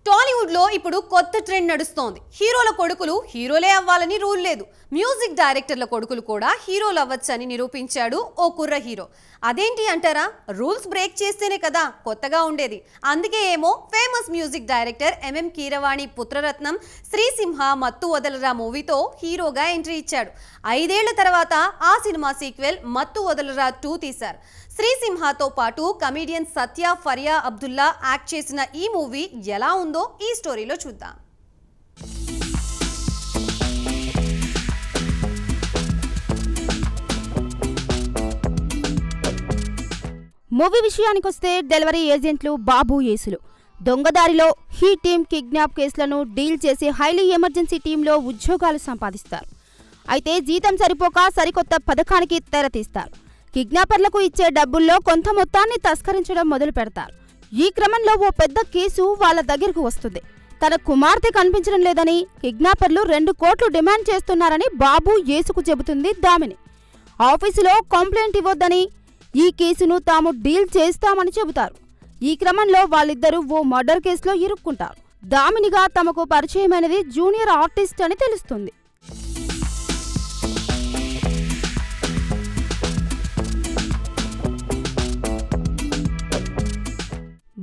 టాలీవుడ్ లో ఇప్పుడు కొత్త ట్రెండ్ నడుస్తోంది. హీరోల కొడుకులు హీరోలే అవ్వాలని రూల్ లేదు. మ్యూజిక్ డైరెక్టర్ల కొడుకులు కూడా హీరోలు అవ్వచ్చని నిరూపించాడు ఓ కుర్ర హీరో. అదేంటి అంటారా? రూల్స్ బ్రేక్ చేస్తేనే కదా కొత్తగా ఉండేది. అందుకే ఏమో famous music director MM Keeravani పుత్రరత్నం శ్రీసింహ మత్తు వదలరా మూవీతో హీరోగా ఎంట్రీ ఇచ్చాడు. 5 ఏళ్ల తర్వాత ఆ సినిమా సీక్వెల్ మత్తు వదలరా 2 తీశారు. శ్రీసింహతో పాటు కమెడియన్ సత్య ఫరియా అబ్దుల్లా యాక్ట్ చేసిన ఈ మూవీ ఎలా ఉందో ఈ స్టోరీలో చూద్దాం. మూవీ విషయానికొస్తే డెలివరీ ఏజెంట్లు బాబు యేసులు దొంగదారిలో హీ టీమ్ కిడ్నాప్ కేసులను డీల్ చేసే హైలీ ఎమర్జెన్సీ టీంలో ఉద్యోగాలు సంపాదిస్తారు. అయితే జీతం సరిపోక సరికొత్త పథకానికి తెరతీస్తారు. కిడ్నాపర్లకు ఇచ్చే డబ్బుల్లో కొంత మొత్తాన్ని తస్కరించడం మొదలు పెడతారు. ఈ క్రమంలో ఓ పెద్ద కేసు వాళ్ళ దగ్గరకు వస్తుంది. తన కుమార్తె కనిపించడం లేదని కిడ్నాపర్లు 2 కోట్లు డిమాండ్ చేస్తున్నారని బాబు యేసుకు చెబుతుంది దామిని. ఆఫీసులో కంప్లైంట్ ఇవ్వొద్దని, ఈ కేసును తాము డీల్ చేస్తామని చెబుతారు. ఈ క్రమంలో వాళ్ళిద్దరూ ఓ మర్డర్ కేసులో ఇరుక్కుంటారు. దామినిగా తమకు పరిచయమైనది జూనియర్ ఆర్టిస్ట్ అని తెలుస్తుంది.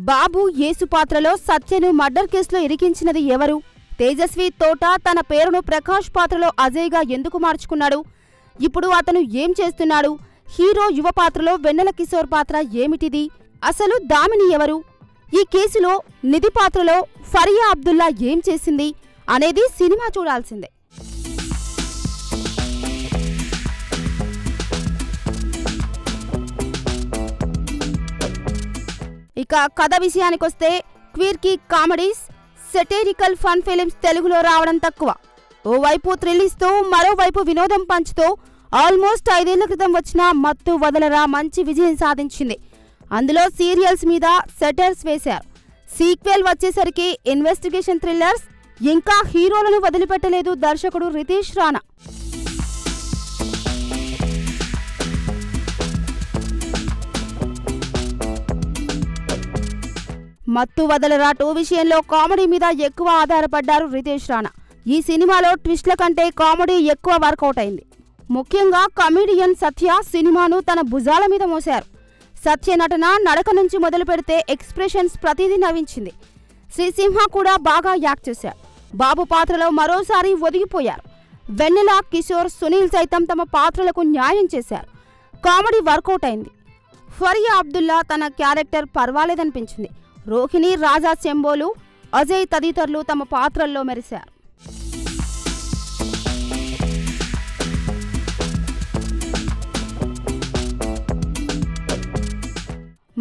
బాబు యేసు పాత్రలో సత్యను మర్డర్ కేసులో ఇరికించినది ఎవరు? తేజస్వి తోట తన పేరును ప్రకాష్ పాత్రలో అజయ్గా ఎందుకు మార్చుకున్నాడు? ఇప్పుడు అతను ఏం చేస్తున్నాడు? హీరో యువ పాత్రలో వెన్నెల కిషోర్ పాత్ర ఏమిటిది? అసలు దామిని ఎవరు? ఈ కేసులో నిధి పాత్రలో ఫరియా అబ్దుల్లా ఏం చేసింది అనేది సినిమా చూడాల్సిందే. ఇక కథ విషయానికొస్తే క్వీర్కీ కామెడీస్, సెటైరికల్ ఫన్ ఫిలిమ్స్ తెలుగులో రావడం తక్కువ. ఓవైపు థ్రిల్ ఇస్తూ మరోవైపు వినోదం పంచుతూ ఆల్మోస్ట్ 5 ఏళ్ల క్రితం వచ్చిన మత్తు వదలరా మంచి విజయం సాధించింది. అందులో సీరియల్స్ మీద సెటైర్స్ వేశారు. సీక్వెల్ వచ్చేసరికి ఇన్వెస్టిగేషన్ థ్రిల్లర్స్, ఇంకా హీరోలను వదిలిపెట్టలేదు దర్శకుడు రితేష్ రాణా. మత్తు వదలరా 2 విషయంలో కామెడీ మీద ఎక్కువ ఆధారపడ్డారు రితేష్ రాణా. ఈ సినిమాలో ట్విస్ట్ల కంటే కామెడీ ఎక్కువ వర్కౌట్ అయింది. ముఖ్యంగా కమెడియన్ సత్య సినిమాను తన భుజాల మీద మోశారు. సత్య నటన, నడక నుంచి మొదలు పెడితే ఎక్స్ప్రెషన్స్ ప్రతిదీ నవ్వించింది. శ్రీసింహ కూడా బాగా యాక్ట్ చేశారు. బాబు పాత్రలో మరోసారి ఒదిగిపోయారు. వెన్నెల, కిషోర్, సునీల్ సైతం తమ పాత్రలకు న్యాయం చేశారు. కామెడీ వర్కౌట్ అయింది. ఫరియా అబ్దుల్లా తన క్యారెక్టర్ పర్వాలేదనిపించింది. రోహిణి, రాజా శంబోలు, అజయ్ తదితరులు తమ పాత్రల్లో మెరిశారు.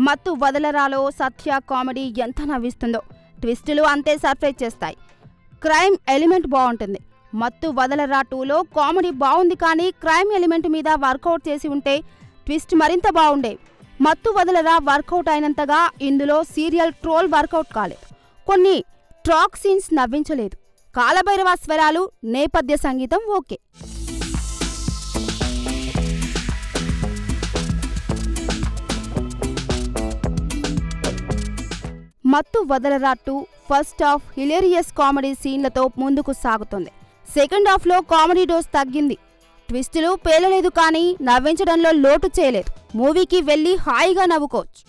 మత్తు వదలరాలో సత్య కామెడీ ఎంత నవ్విస్తుందో, ట్విస్టులు అంతే సర్ప్రైజ్ చేస్తాయి. క్రైమ్ ఎలిమెంట్ బాగుంటుంది. మత్తు వదలరా 2లో కామెడీ బాగుంది, కానీ క్రైమ్ ఎలిమెంట్ మీద వర్కౌట్ చేసి ఉంటే ట్విస్ట్ మరింత బాగుండేవి. మత్తు వదలరా వర్కౌట్ అయినంతగా ఇందులో సీరియల్ ట్రోల్ వర్కౌట్ కాలేదు. కొన్ని ట్రాక్ సీన్స్ నవ్వించలేదు. కాలభైరవ స్వరాలు, నేపథ్య సంగీతం ఓకే. మత్తు వదలరా 2 ఫస్ట్ హాఫ్ హిలేరియస్ కామెడీ సీన్లతో ముందుకు సాగుతుంది. సెకండ్ హాఫ్లో కామెడీ డోస్ తగ్గింది. ట్విస్టులు పేలలేదు, కానీ నవ్వించడంలో లోటు చేయలేదు. మూవీకి వెళ్ళి హాయిగా నవ్వుకోవచ్చు.